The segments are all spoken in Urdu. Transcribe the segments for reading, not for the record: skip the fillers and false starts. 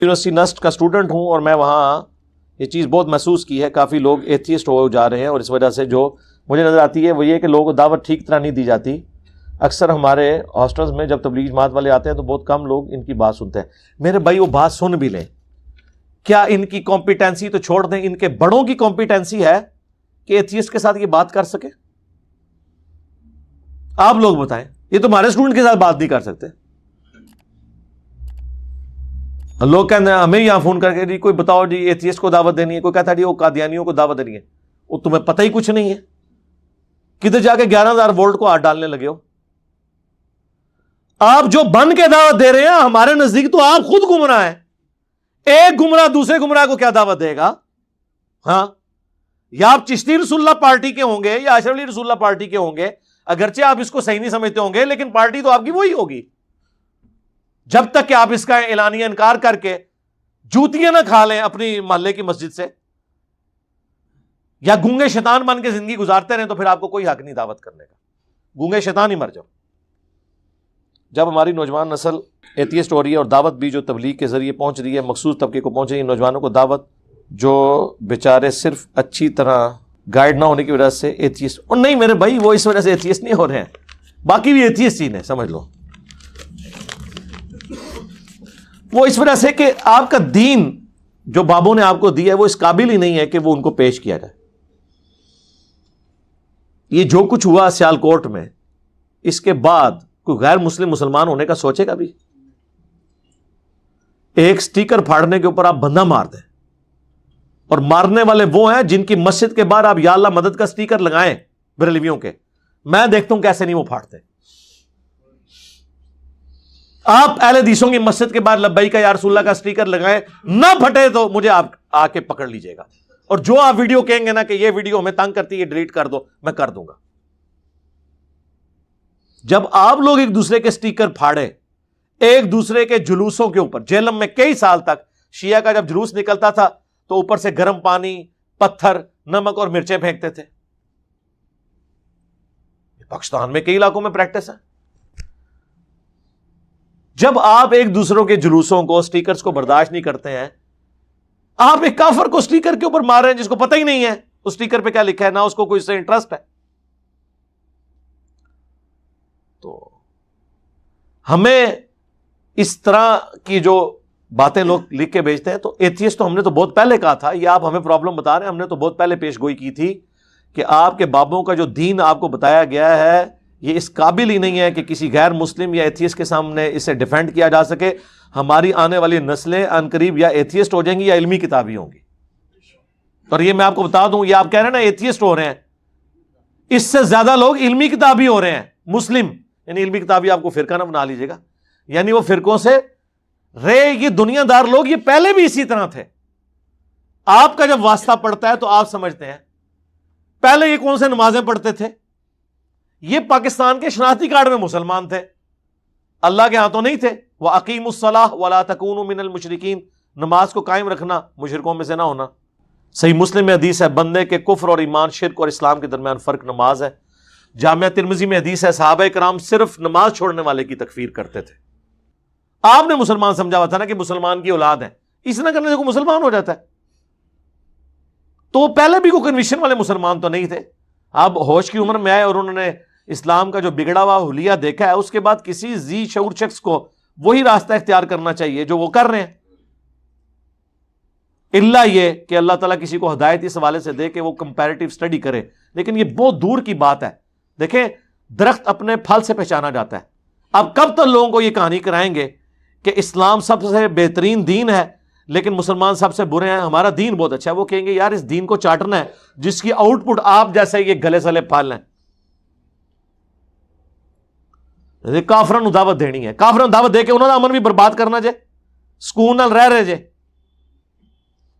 یونیورسٹی نسٹ کا اسٹوڈنٹ ہوں اور میں وہاں یہ چیز بہت محسوس کی ہے. کافی لوگ ایتھیسٹ ہو جا رہے ہیں اور اس وجہ سے جو مجھے نظر آتی ہے وہ یہ کہ لوگوں کو دعوت ٹھیک طرح نہیں دی جاتی. اکثر ہمارے ہاسٹلز میں جب تبلیغ جماعت والے آتے ہیں تو بہت کم لوگ ان کی بات سنتے ہیں. میرے بھائی وہ بات سن بھی لیں, کیا ان کی کمپیٹنسی تو چھوڑ دیں, ان کے بڑوں کی کمپیٹنسی ہے کہ ایتھیسٹ کے ساتھ یہ بات کر سکے؟ آپ لوگ بتائیں. یہ تو ہمارے اسٹوڈنٹ کے ساتھ بات نہیں کر سکتے. لوگ کہتے ہیں ہمیں یہاں فون کر کے جی کوئی بتاؤ جی ایتھیسٹ کو دعوت دینی ہے, کوئی کہتا ہے جی وہ قادیانیوں کو دعوت دینی ہے. وہ تمہیں پتہ ہی کچھ نہیں ہے, کدھر جا کے 11,000 وولٹ کو ہاتھ ڈالنے لگے ہو. آپ جو بن کے دعوت دے رہے ہیں ہمارے نزدیک تو آپ خود گمراہ ہیں. ایک گمراہ دوسرے گمراہ کو کیا دعوت دے گا؟ ہاں, یا آپ چشتی رسول اللہ پارٹی کے ہوں گے یا اشرف علی رسول اللہ پارٹی کے ہوں گے, اگرچہ آپ اس کو صحیح نہیں سمجھتے ہوں گے لیکن پارٹی تو آپ کی وہی ہوگی. جب تک کہ آپ اس کا اعلانیہ انکار کر کے جوتیاں نہ کھا لیں اپنی محلے کی مسجد سے یا گونگے شیطان بن کے زندگی گزارتے رہیں تو پھر آپ کو کوئی حق نہیں دعوت کرنے کا. گونگے شیطان ہی مر جاؤ. جب ہماری نوجوان نسل ایتھیسٹ ہو رہی ہے اور دعوت بھی جو تبلیغ کے ذریعے پہنچ رہی ہے مخصوص طبقے کو پہنچ رہی ہے, نوجوانوں کو دعوت جو بیچارے صرف اچھی طرح گائیڈ نہ ہونے کی وجہ سے ایتھیسٹ, اور نہیں میرے بھائی وہ اس وجہ سے ایتھیسٹ نہیں ہو رہے ہیں, باقی بھی ایتھیسٹ ہی ہیں سمجھ لو. وہ اس وجہ سے کہ آپ کا دین جو بابوں نے آپ کو دیا ہے وہ اس قابل ہی نہیں ہے کہ وہ ان کو پیش کیا جائے. یہ جو کچھ ہوا سیال کوٹ میں, اس کے بعد کوئی غیر مسلم مسلمان ہونے کا سوچے گا بھی؟ ایک سٹیکر پھاڑنے کے اوپر آپ بندہ مار دیں, اور مارنے والے وہ ہیں جن کی مسجد کے باہر آپ یا اللہ مدد کا سٹیکر لگائیں بریلویوں کے, میں دیکھتا ہوں کیسے نہیں وہ پھاڑتے. آپ اہل حدیثوں کی مسجد کے باہر لبیک یا رسول اللہ کا سٹیکر لگائیں, نہ پھٹے تو مجھے آپ آ کے پکڑ لیجئے گا, اور جو آپ ویڈیو کہیں گے نا کہ یہ ویڈیو ہمیں تنگ کرتی ہے ڈیلیٹ کر دو, میں کر دوں گا. جب آپ لوگ ایک دوسرے کے سٹیکر پھاڑے ایک دوسرے کے جلوسوں کے اوپر, جیلم میں کئی سال تک شیعہ کا جب جلوس نکلتا تھا تو اوپر سے گرم پانی, پتھر, نمک اور مرچیں پھینکتے تھے. پاکستان میں کئی علاقوں میں پریکٹس ہے. جب آپ ایک دوسروں کے جلوسوں کو سٹیکرز کو برداشت نہیں کرتے ہیں, آپ ایک کافر کو سٹیکر کے اوپر مار رہے ہیں جس کو پتہ ہی نہیں ہے اس سٹیکر پہ کیا لکھا ہے, نہ اس کو کوئی سے انٹرسٹ ہے. تو ہمیں اس طرح کی جو باتیں لوگ لکھ کے بھیجتے ہیں, تو ایتھیسٹ تو ہم نے تو بہت پہلے کہا تھا, یہ آپ ہمیں پرابلم بتا رہے ہیں, ہم نے تو بہت پہلے پیش گوئی کی تھی کہ آپ کے بابوں کا جو دین آپ کو بتایا گیا ہے یہ اس قابل ہی نہیں ہے کہ کسی غیر مسلم یا ایتھیسٹ کے سامنے اسے ڈیفینڈ کیا جا سکے. ہماری آنے والی نسلیں ان قریب یا ایتھیسٹ ہو جائیں گی یا علمی کتابی ہوں گی. اور یہ میں آپ کو بتا دوں, یہ آپ کہہ رہے ہیں نا ایتھیسٹ ہو رہے ہیں, اس سے زیادہ لوگ علمی کتابی ہو رہے ہیں. مسلم یعنی علمی کتابی آپ کو فرقہ نہ بنا لیجیے گا, یعنی وہ فرقوں سے رہے. یہ دنیا دار لوگ یہ پہلے بھی اسی طرح تھے. آپ کا جب واسطہ پڑتا ہے تو آپ سمجھتے ہیں پہلے یہ کون سے نمازیں پڑھتے تھے, یہ پاکستان کے شناختی کارڈ میں مسلمان تھے, اللہ کے ہاتھوں نہیں تھے. وَأَقِيمُوا الصَّلَاةَ وَلَا تَكُونُوا مِنَ الْمُشْرِكِينَ, نماز کو قائم رکھنا, مشرکوں میں سے نہ ہونا. صحیح مسلم میں حدیث ہے بندے کے کفر اور ایمان, شرک اور اسلام کے درمیان فرق نماز ہے. جامعہ ترمذی میں حدیث ہے صحابہ کرام صرف نماز چھوڑنے والے کی تکفیر کرتے تھے. آپ نے مسلمان سمجھا ہوا تھا نا کہ مسلمان کی اولاد ہے, اس نہ کرنے سے کوئی مسلمان ہو جاتا ہے. تو وہ پہلے بھی کوئی کنویشن والے مسلمان تو نہیں تھے. آپ ہوش کی عمر میں آئے اور انہوں نے اسلام کا جو بگڑا ہوا حلیہ دیکھا ہے, اس کے بعد کسی ذی شعور شخص کو وہی راستہ اختیار کرنا چاہیے جو وہ کر رہے ہیں, اللہ یہ کہ اللہ تعالیٰ کسی کو ہدایت اس حوالے سے دے کہ وہ کمپیریٹیو اسٹڈی کرے. لیکن یہ بہت دور کی بات ہے. دیکھیں درخت اپنے پھل سے پہچانا جاتا ہے. اب کب تک لوگوں کو یہ کہانی کرائیں گے کہ اسلام سب سے بہترین دین ہے لیکن مسلمان سب سے برے ہیں, ہمارا دین بہت اچھا ہے. وہ کہیں گے یار اس دین کو چاٹنا ہے جس کی آؤٹ پٹ آپ جیسے یہ گلے سلے پھل ہیں. کافروں دعوت دینی ہے, کافروں دعوت دے کے انہوں نے امن بھی برباد کرنا جے, سکون نال رہ رہے جے,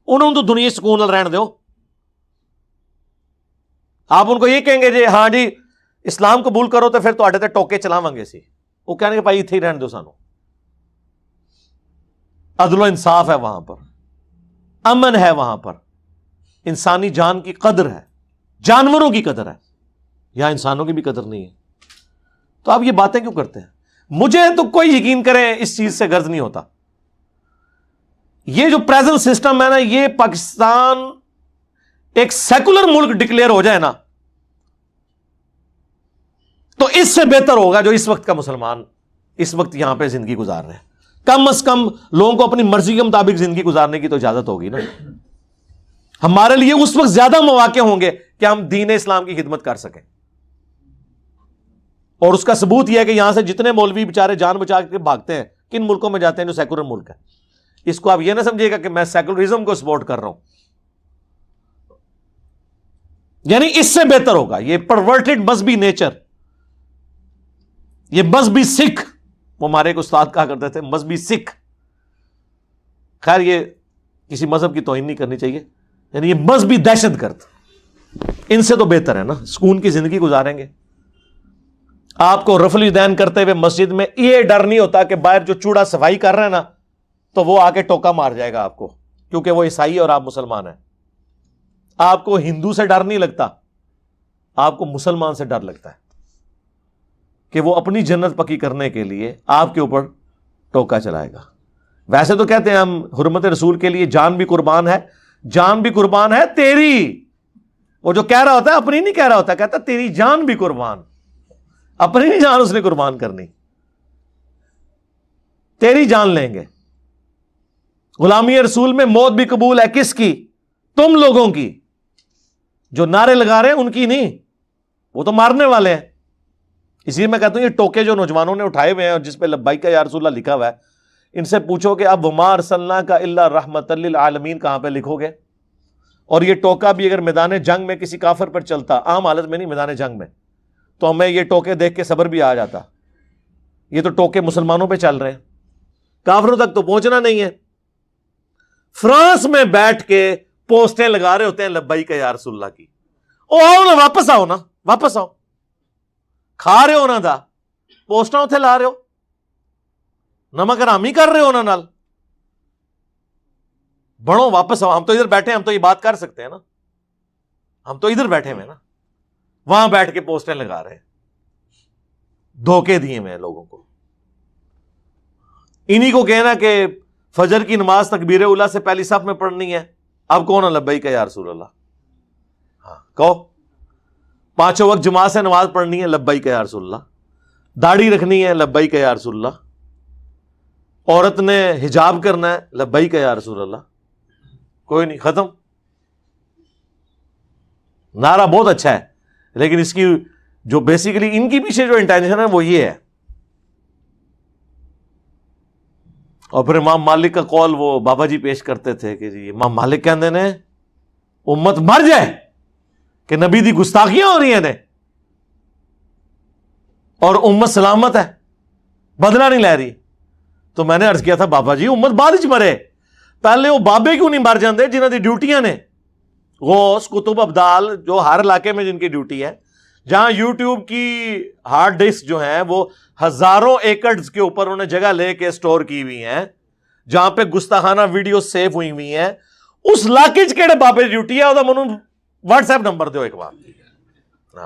انہوں تو دنیا سکون نال رہن دیو. آپ ان کو یہ کہیں گے جی ہاں جی اسلام قبول کرو تو پھر تواڈے تے ٹوکے چلاواں گے سی, وہ کہنے کہ بھائی ایتھے ہی رہن دو, سانو عدل و انصاف ہے وہاں پر, امن ہے وہاں پر, انسانی جان کی قدر ہے, جانوروں کی قدر ہے, یہاں انسانوں کی بھی قدر نہیں ہے. تو آپ یہ باتیں کیوں کرتے ہیں؟ مجھے تو کوئی یقین کریں اس چیز سے غرض نہیں ہوتا. یہ جو پریزنٹ سسٹم ہے نا، یہ پاکستان ایک سیکولر ملک ڈکلیئر ہو جائے نا تو اس سے بہتر ہوگا جو اس وقت کا مسلمان اس وقت یہاں پہ زندگی گزار رہے ہیں. کم از کم لوگوں کو اپنی مرضی کے مطابق زندگی گزارنے کی تو اجازت ہوگی نا. ہمارے لیے اس وقت زیادہ مواقع ہوں گے کہ ہم دین اسلام کی خدمت کر سکیں. اور اس کا ثبوت یہ ہے کہ یہاں سے جتنے مولوی بیچارے جان بچا کے بھاگتے ہیں کن ملکوں میں جاتے ہیں جو سیکولر ملک ہے. اس کو آپ یہ نہ سمجھیے گا کہ میں سیکولرزم کو سپورٹ کر رہا ہوں، یعنی اس سے بہتر ہوگا. یہ پرورٹڈ مذہبی نیچر، یہ مذہبی سکھ، وہ ہمارے ایک استاد کہا کرتے تھے مذہبی سکھ. خیر یہ کسی مذہب کی توہین نہیں کرنی چاہیے، یعنی یہ مذہبی دہشت گرد، ان سے تو بہتر ہے نا، سکون کی زندگی گزاریں گے. آپ کو رفع الیدین کرتے ہوئے مسجد میں یہ ڈر نہیں ہوتا کہ باہر جو چوڑا صفائی کر رہے ہیں نا تو وہ آ کے ٹوکا مار جائے گا آپ کو، کیونکہ وہ عیسائی اور آپ مسلمان ہیں. آپ کو ہندو سے ڈر نہیں لگتا، آپ کو مسلمان سے ڈر لگتا ہے کہ وہ اپنی جنت پکی کرنے کے لیے آپ کے اوپر ٹوکا چلائے گا. ویسے تو کہتے ہیں ہم حرمت رسول کے لیے جان بھی قربان ہے، جان بھی قربان ہے تیری. وہ جو کہہ رہا ہوتا ہے اپنی نہیں کہہ رہا ہوتا، کہتا تیری جان بھی قربان. اپنی نہیں جان اس نے قربان کرنی، تیری جان لیں گے. غلامی رسول میں موت بھی قبول ہے کس کی؟ تم لوگوں کی. جو نعرے لگا رہے ہیں ان کی نہیں، وہ تو مارنے والے ہیں. اسی لیے میں کہتا ہوں یہ ٹوکے جو نوجوانوں نے اٹھائے ہوئے ہیں اور جس پہ لبیک یا رسول اللہ لکھا ہوا ہے، ان سے پوچھو کہ اب وما ارسلناک الا رحمۃ للعالمین کہاں پہ لکھو گے؟ اور یہ ٹوکا بھی اگر میدان جنگ میں کسی کافر پر چلتا، عام حالت میں نہیں، میدان جنگ میں، تو ہمیں یہ ٹوکے دیکھ کے صبر بھی آ جاتا. یہ تو ٹوکے مسلمانوں پہ چل رہے ہیں، کافروں تک تو پہنچنا نہیں ہے. فرانس میں بیٹھ کے پوسٹیں لگا رہے ہوتے ہیں لبیک یا رسول اللہ کی. او آؤ نا، واپس آؤ نا، واپس آؤ. کھا رہے ہو نا دا پوسٹاں اتنے لا رہے ہو، نمک حرامی کر رہے ہو نا نال. بڑھو واپس آؤ. ہم تو ادھر بیٹھے ہیں، ہم تو یہ بات کر سکتے ہیں نا، ہم تو ادھر بیٹھے ہوئے نا، وہاں بیٹھ کے پوسٹیں لگا رہے ہیں. دھوکے دیے ہوئے ہیں لوگوں کو. انہی کو کہنا کہ فجر کی نماز تکبیر اولیٰ سے پہلی صف میں پڑھنی ہے. اب کون ہے لبیک یا رسول اللہ؟ ہاں کہو. پانچوں وقت جماعت سے نماز پڑھنی ہے، لبیک یا رسول اللہ. داڑھی رکھنی ہے، لبیک یا رسول اللہ. عورت نے حجاب کرنا ہے، لبیک یا رسول اللہ. کوئی نہیں، ختم. نعرہ بہت اچھا ہے لیکن اس کی جو بیسیکلی ان کی پیچھے جو انٹینشن ہے وہ یہ ہے. اور پھر امام مالک کا قول وہ بابا جی پیش کرتے تھے کہ جی امام مالک کہندے نے امت مر جائے کہ نبی دی گستاخیاں ہو رہی ہیں اور امت سلامت ہے، بدلہ نہیں لے رہی. تو میں نے عرض کیا تھا بابا جی امت بعد وچ مرے، پہلے وہ بابے کیوں نہیں مر جاندے جنہاں دی ڈیوٹیاں نے؟ غوث، کتب، ابدال، جو ہر علاقے میں جن کی ڈیوٹی ہے، جہاں یوٹیوب کی ہارڈ ڈسک جو ہیں وہ ہزاروں ایکڑز کے اوپر انہیں جگہ لے کے سٹور کی ہوئی ہیں، جہاں پہ گستاخانہ ویڈیو سیو ہوئی ہوئی ہیں، اس علاقے چ کہڑے بابے ڈیوٹی ہے وہ منو واٹس ایپ نمبر دیو ایک بار.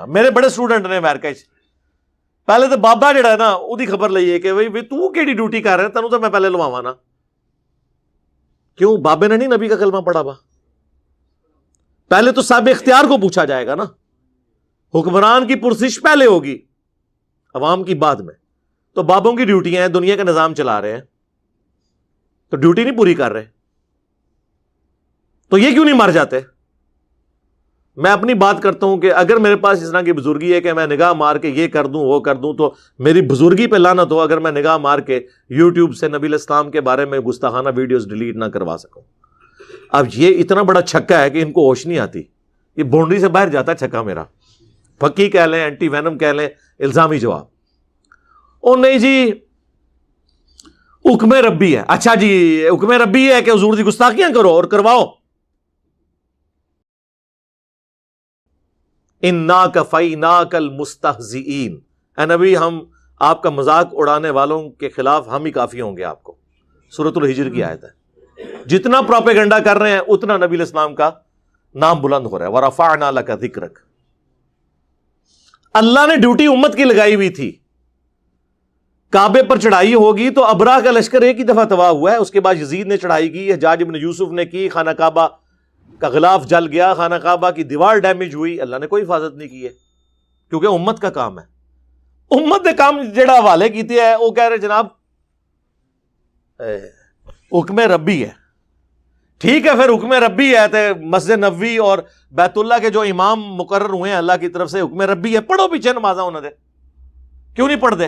میرے بڑے اسٹوڈنٹ نے امریکہ پہلے تو بابا جڑا ہے نا وہی خبر لئیے کہ بھائی تو کیڑی ڈیوٹی کر رہے تینوں تو میں پہلے لواواں نا. کیوں؟ بابے نے نہیں نبی کا کلمہ پڑھا با. پہلے تو صاحب اختیار کو پوچھا جائے گا نا. حکمران کی پرسش پہلے ہوگی، عوام کی بعد میں. تو بابوں کی ڈیوٹیاں ہیں، دنیا کا نظام چلا رہے ہیں تو ڈیوٹی نہیں پوری کر رہے تو یہ کیوں نہیں مر جاتے؟ میں اپنی بات کرتا ہوں کہ اگر میرے پاس اس طرح کی بزرگی ہے کہ میں نگاہ مار کے یہ کر دوں وہ کر دوں تو میری بزرگی پہ لعنت ہو اگر میں نگاہ مار کے یوٹیوب سے نبی الاسلام کے بارے میں گستاخانہ ویڈیوز ڈیلیٹ نہ کروا سکوں. اب یہ اتنا بڑا چھکا ہے کہ ان کو ہوش نہیں آتی، یہ باؤنڈری سے باہر جاتا ہے چھکا میرا. پکی کہہ لیں، اینٹی وینم کہہ لیں، الزامی جواب. او نہیں جی حکم ربی ہے. اچھا جی حکم ربی ہے کہ حضور دی گستاخیاں کرو اور کرواؤ. اِنَّا كَفَيْنَاكَ الْمُسْتَهْزِئِينَ، اے نبی ہم آپ کا مذاق اڑانے والوں کے خلاف ہم ہی کافی ہوں گے آپ کو. سورۃ الحجر کی آیت ہے. جتنا پروپیگنڈا کر رہے ہیں اتنا نبی الاسلام کا نام بلند ہو رہا ہے. وَرَفَعْنَا لَكَ ذِكْرَكَ. اللہ نے ڈیوٹی امت کی لگائی ہوئی تھی. کعبے پر چڑھائی ہوگی تو ابراہ کا لشکر ایک ہی دفعہ تباہ ہوا ہے، اس کے بعد یزید نے چڑھائی کی، حجاج ابن یوسف نے کی، خانہ کعبہ کا غلاف جل گیا، خانہ کعبہ کی دیوار ڈیمیج ہوئی، اللہ نے کوئی حفاظت نہیں کی ہے، کیونکہ امت کا کام ہے۔ امت نے کام جڑا حوالے کیتے ہے، وہ کہہ رہے جناب حکم ربی ہے، ٹھیک ہے، پھر حکم ربی ہے تو مسجد نبوی اور بیت اللہ کے جو امام مقرر ہوئے ہیں اللہ کی طرف سے، حکم ربی ہے، پڑھو پیچھے نمازاں انہوں نے، کیوں نہیں پڑھ دے؟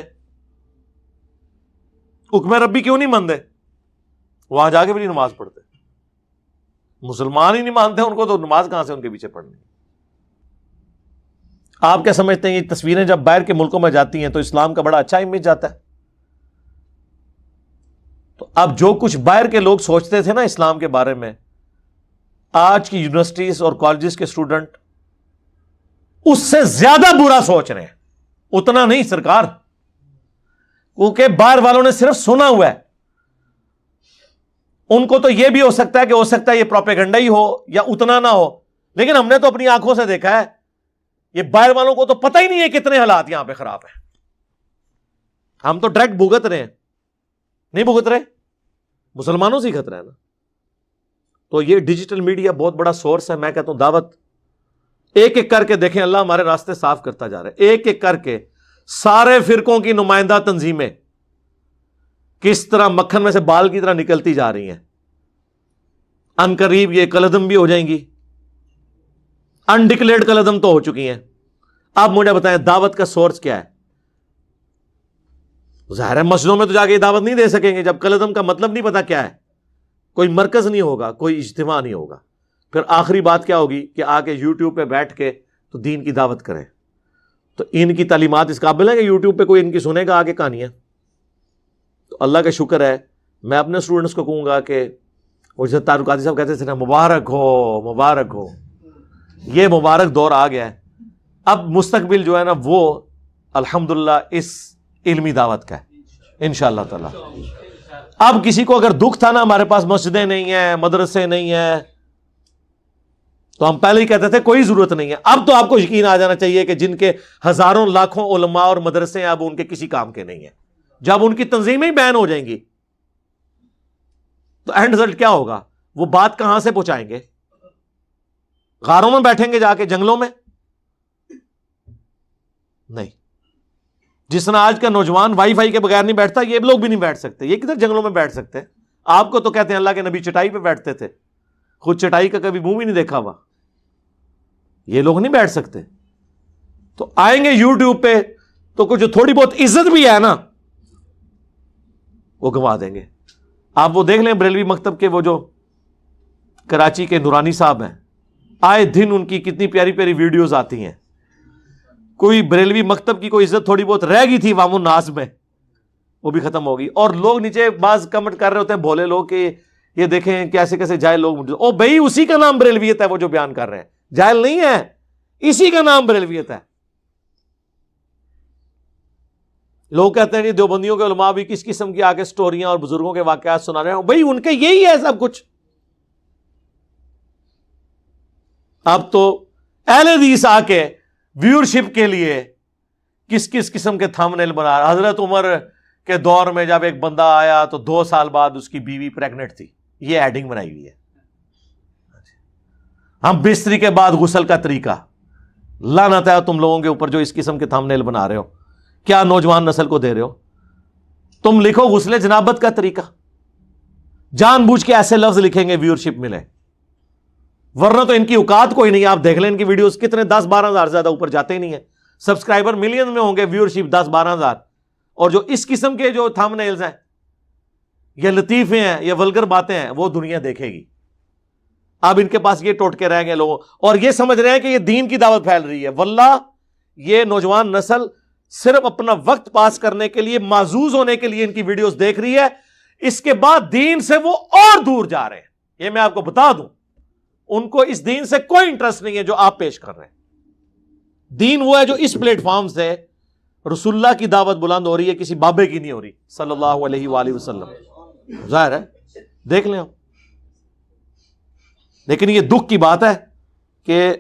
حکم ربی کیوں نہیں مانتے؟ وہاں جا کے بھی نہیں نماز پڑھتے، مسلمان ہی نہیں مانتے ان کو، تو نماز کہاں سے ان کے پیچھے پڑھنی؟ آپ کیا سمجھتے ہیں یہ تصویریں جب باہر کے ملکوں میں جاتی ہیں تو اسلام کا بڑا اچھا امیج جاتا ہے؟ تو اب جو کچھ باہر کے لوگ سوچتے تھے نا اسلام کے بارے میں، آج کی یونیورسٹیز اور کالجز کے اسٹوڈنٹ اس سے زیادہ برا سوچ رہے ہیں۔ اتنا نہیں سرکار، کیونکہ باہر والوں نے صرف سنا ہوا ہے، ان کو تو یہ بھی ہو سکتا ہے یہ پروپیگنڈا ہی ہو یا اتنا نہ ہو، لیکن ہم نے تو اپنی آنکھوں سے دیکھا ہے، یہ باہر والوں کو تو پتہ ہی نہیں ہے کتنے حالات یہاں پہ خراب ہیں، ہم تو ڈائریکٹ بھگت رہے ہیں، نہیں بھگت رہے، مسلمانوں سے ہی خطرہ ہے نا۔ تو یہ ڈیجیٹل میڈیا بہت بڑا سورس ہے، میں کہتا ہوں دعوت ایک ایک کر کے دیکھیں، اللہ ہمارے راستے صاف کرتا جا رہا ہے، ایک ایک کر کے سارے فرقوں کی نمائندہ تنظیمیں کس طرح مکھن میں سے بال کی طرح نکلتی جا رہی ہیں، ان قریب یہ کلعدم بھی ہو جائیں گی، انڈکلیئرڈ کلعدم تو ہو چکی ہیں۔ اب مجھے بتائیں دعوت کا سورس کیا ہے؟ ظاہر ہے مسجدوں میں تو جا کے یہ دعوت نہیں دے سکیں گے جب کلعدم کا مطلب نہیں پتا کیا ہے، کوئی مرکز نہیں ہوگا، کوئی اجتماع نہیں ہوگا، پھر آخری بات کیا ہوگی کہ آ کے یوٹیوب پہ بیٹھ کے تو دین کی دعوت کریں۔ تو ان کی تعلیمات اس قابل ہے کہ یوٹیوب پہ کوئی ان کی سنے گا آگے کہانیاں؟ تو اللہ کا شکر ہے، میں اپنے اسٹوڈنٹس کو کہوں گا کہ وہ جیسے طارق قادری صاحب کہتے تھے نا، مبارک ہو مبارک ہو، یہ مبارک دور آ گیا ہے۔ اب مستقبل جو ہے نا وہ الحمدللہ اس علمی دعوت کا ہے انشاءاللہ تعالی۔ اب کسی کو اگر دکھ تھا نا ہمارے پاس مسجدیں نہیں ہیں، مدرسے نہیں ہیں، تو ہم پہلے ہی کہتے تھے کوئی ضرورت نہیں ہے، اب تو آپ کو یقین آ جانا چاہیے کہ جن کے ہزاروں لاکھوں علماء اور مدرسے ہیں اب ان کے کسی کام کے نہیں ہیں۔ جب ان کی تنظیمیں بین ہو جائیں گی تو اینڈ رزلٹ کیا ہوگا؟ وہ بات کہاں سے پہنچائیں گے؟ غاروں میں بیٹھیں گے جا کے، جنگلوں میں؟ نہیں۔ جس طرح آج کا نوجوان وائی فائی کے بغیر نہیں بیٹھتا، یہ لوگ بھی نہیں بیٹھ سکتے، یہ کدھر جنگلوں میں بیٹھ سکتے ہیں؟ آپ کو تو کہتے ہیں اللہ کے نبی چٹائی پہ بیٹھتے تھے، خود چٹائی کا کبھی منہ بھی نہیں دیکھا ہوا، یہ لوگ نہیں بیٹھ سکتے۔ تو آئیں گے یوٹیوب پہ تو کچھ جو تھوڑی بہت عزت بھی ہے نا وہ گنوا دیں گے۔ آپ وہ دیکھ لیں بریلوی مکتب کے وہ جو کراچی کے نورانی صاحب ہیں، آئے دن ان کی کتنی پیاری پیاری ویڈیوز آتی ہیں۔ کوئی بریلوی مکتب کی کوئی عزت تھوڑی بہت رہ گئی تھی عوام الناس میں، وہ بھی ختم ہوگی، اور لوگ نیچے بعض کمنٹ کر رہے ہوتے ہیں بھولے لوگ کہ یہ دیکھیں کیسے کیسے جاہل لوگ، او بھائی اسی کا نام بریلویت ہے، وہ جو بیان کر رہے ہیں جاہل نہیں ہے، اسی کا نام بریلویت ہے۔ لوگ کہتے ہیں کہ دیوبندیوں کے علماء بھی کس قسم کی آگے سٹوریاں اور بزرگوں کے واقعات سنا رہے ہیں، بھائی ان کے یہی ہے سب کچھ۔ اب تو اہل حدیث آ کے ویورشپ کے لیے کس کس قسم کے تھمبنیل بنا رہا۔ حضرت عمر کے دور میں جب ایک بندہ آیا تو 2 سال بعد اس کی بیوی پریگننٹ تھی، یہ ایڈنگ بنائی ہوئی ہے۔ ہم بستری کے بعد غسل کا طریقہ، لعنت ہے تم لوگوں کے اوپر جو اس قسم کے تھمبنیل بنا رہے ہو، کیا نوجوان نسل کو دے رہے ہو؟ تم لکھو غسل جنابت کا طریقہ، جان بوجھ کے ایسے لفظ لکھیں گے ویورشپ ملے، ورنہ تو ان کی اوقات کوئی نہیں۔ آپ دیکھ لیں ان کی ویڈیوز کتنے 10-12 ہزار زیادہ اوپر جاتے ہی نہیں ہیں، سبسکرائبر ملین میں ہوں گے، ویورشپ 10-12 ہزار، اور جو اس قسم کے جو تھمبنیلز ہیں یا لطیفے ہیں یا ولگر باتیں ہیں وہ دنیا دیکھے گی۔ اب ان کے پاس یہ ٹوٹکے رہ گئے لوگوں، اور یہ سمجھ رہے ہیں کہ یہ دین کی دعوت پھیل رہی ہے۔ واللہ یہ نوجوان نسل صرف اپنا وقت پاس کرنے کے لیے، معزوز ہونے کے لیے ان کی ویڈیوز دیکھ رہی ہے، اس کے بعد دین سے وہ اور دور جا رہے ہیں۔ یہ میں آپ کو بتا دوں، ان کو اس دین سے کوئی انٹرسٹ نہیں ہے جو آپ پیش کر رہے ہیں۔ دین وہ ہے جو اس پلیٹ فارم سے رسول اللہ کی دعوت بلند ہو رہی ہے، کسی بابے کی نہیں ہو رہی صلی اللہ علیہ وآلہ وسلم۔ ظاہر ہے، دیکھ لیں آپ۔ لیکن یہ دکھ کی بات ہے کہ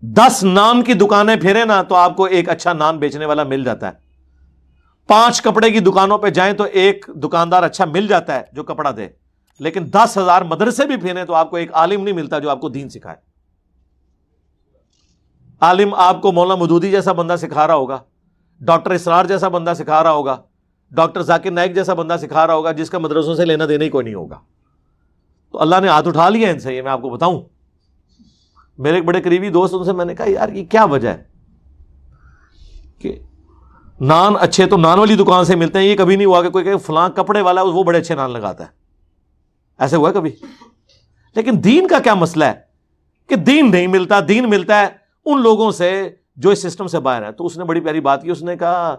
10 نان کی دکانیں پھرے نا تو آپ کو ایک اچھا نان بیچنے والا مل جاتا ہے، 5 کپڑے کی دکانوں پہ جائیں تو ایک دکاندار اچھا مل جاتا ہے جو کپڑا دے، لیکن 10,000 مدرسے بھی پھیریں تو آپ کو ایک عالم نہیں ملتا جو آپ کو دین سکھائے۔ عالم آپ کو مولانا مودودی جیسا بندہ سکھا رہا ہوگا، ڈاکٹر اسرار جیسا بندہ سکھا رہا ہوگا، ڈاکٹر ذاکر نائک جیسا بندہ سکھا رہا ہوگا، جس کا مدرسوں سے لینا دینا ہی کوئی نہیں ہوگا۔ تو اللہ نے ہاتھ اٹھا لیا ان سے، یہ میں آپ کو بتاؤں۔ میرے ایک بڑے قریبی دوست، ان سے میں نے کہا یار یہ کیا وجہ ہے کہ نان اچھے تو نان والی دکان سے ملتے ہیں، یہ کبھی نہیں ہوا کہ کوئی کہ فلاں کپڑے والا وہ بڑے اچھے نان لگاتا ہے، ایسے ہوا ہے کبھی؟ لیکن دین کا کیا مسئلہ ہے کہ دین نہیں ملتا، دین ملتا ہے ان لوگوں سے جو اس سسٹم سے باہر ہیں۔ تو اس نے بڑی پیاری بات کی، اس نے کہا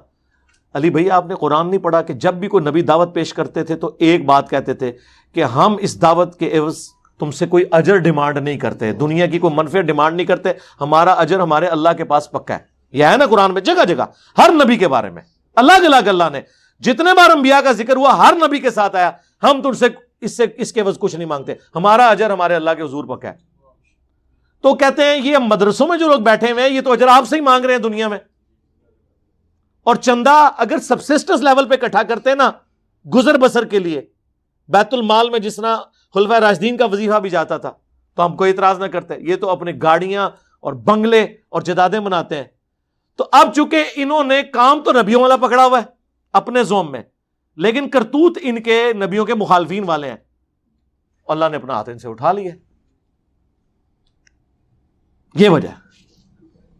علی بھائی آپ نے قرآن نہیں پڑھا کہ جب بھی کوئی نبی دعوت پیش کرتے تھے تو ایک بات کہتے تھے کہ ہم اس دعوت کے عوض تم سے کوئی اجر ڈیمانڈ نہیں کرتے، دنیا کی کوئی منفعت ڈیمانڈ نہیں کرتے، ہمارا اجر ہمارے اللہ کے پاس پکا ہے۔ یہ ہے نا قرآن میں جگہ جگہ ہر نبی کے بارے میں اللہ جل اللہ نے جتنے بار انبیاء کا ذکر ہوا ہر نبی کے ساتھ آیا ہم تم سے اس کے عوض کچھ نہیں مانگتے، ہمارا اجر ہمارے اللہ کے حضور پکا ہے۔ تو کہتے ہیں یہ مدرسوں میں جو لوگ بیٹھے ہوئے ہیں یہ تو اجر آپ سے ہی مانگ رہے ہیں دنیا میں، اور چندہ اگر سبسسٹنس لیول پہ اکٹھا کرتے نا گزر بسر کے لیے، بیت المال میں جس طرح خلفائے راشدین کا وظیفہ بھی جاتا تھا تو ہم کوئی اعتراض نہ کرتے۔ یہ تو اپنے گاڑیاں اور بنگلے اور جدادیں بناتے ہیں۔ تو اب چونکہ انہوں نے کام تو نبیوں والا پکڑا ہوا ہے اپنے زوم میں، لیکن کرتوت ان کے نبیوں کے مخالفین والے ہیں، اللہ نے اپنا ہاتھ ان سے اٹھا لیا۔ یہ وجہ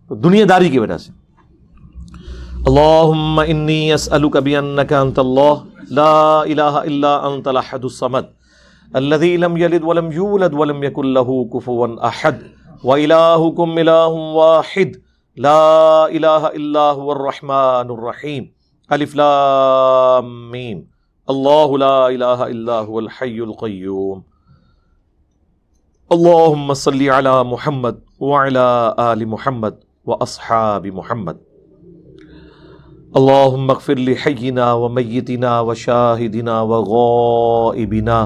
تو دنیا داری کی وجہ سے۔ اللہم انی اسألک بانک انت اللہ لا الہ الا انت الاحد الصمد الذی لم یلد ولم یولد ولم یکن لہ کفوا احد وإلہکم الہ واحد لا الہ الا هو الرحمن الرحیم الف لام میم اللہ لا الہ الا هو الحی القیوم اللہم صلی علی محمد وعلی آل محمد واصحاب محمد اللہم اغفر لحینا ومیتنا وشاہدنا وغائبنا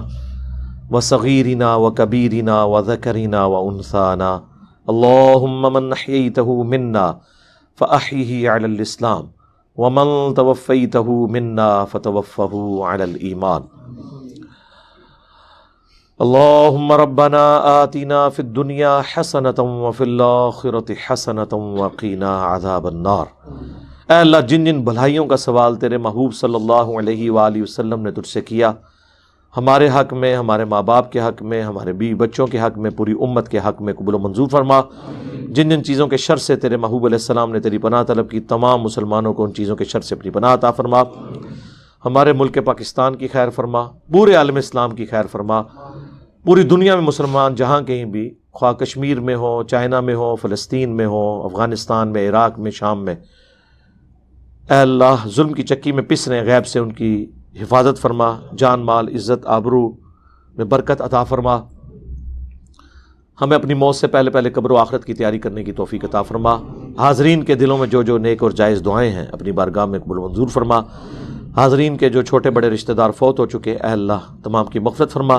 وصغیرنا وکبیرنا وذکرنا وانثانا اللہم من احییتہ منا فاحیہ علی الاسلام ومن توفیتہ منا فتوفہ علی الایمان اللہم ربنا آتنا فی الدنیا حسنۃ وفی الآخرۃ حسنۃ وقنا عذاب النار۔ اے اللہ جن جن بھلائیوں کا سوال تیرے محبوب صلی اللہ علیہ وآلہ وسلم نے تجھ سے کیا، ہمارے حق میں، ہمارے ماں باپ کے حق میں، ہمارے بیوی بچوں کے حق میں، پوری امت کے حق میں قبول و منظور فرما۔ جن جن چیزوں کے شر سے تیرے محبوب علیہ السلام نے تیری پناہ طلب کی، تمام مسلمانوں کو ان چیزوں کے شر سے اپنی پناہ عطا فرما۔ ہمارے ملک پاکستان کی خیر فرما، پورے عالم اسلام کی خیر فرما، پوری دنیا میں مسلمان جہاں کہیں بھی، خواہ کشمیر میں ہو، چائنا میں ہو، فلسطین میں ہو، افغانستان میں، عراق میں، شام میں، اے اللہ ظلم کی چکی میں پس رہے ہیں، غیب سے ان کی حفاظت فرما، جان مال عزت آبرو میں برکت عطا فرما۔ ہمیں اپنی موت سے پہلے پہلے قبر و آخرت کی تیاری کرنے کی توفیق عطا فرما۔ حاضرین کے دلوں میں جو جو نیک اور جائز دعائیں ہیں اپنی بارگاہ میں قبول و منظور فرما۔ حاضرین کے جو چھوٹے بڑے رشتہ دار فوت ہو چکے، اے اللہ تمام کی مغفرت فرما۔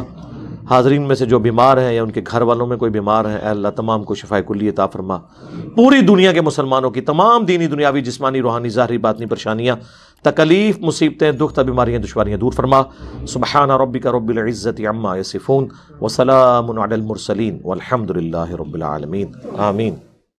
حاضرین میں سے جو بیمار ہیں یا ان کے گھر والوں میں کوئی بیمار ہیں، اے اللہ تمام کو شفائے کلی عطا فرما۔ پوری دنیا کے مسلمانوں کی تمام دینی دنیاوی جسمانی روحانی ظاہری باطنی پریشانیاں، تکلیف مصیبتیں دکھ بیماریاں دشواریاں دور فرما۔ سبحان ربک رب العزت عما یصفون وسلام علی المرسلین والحمد للہ رب العالمین، آمین۔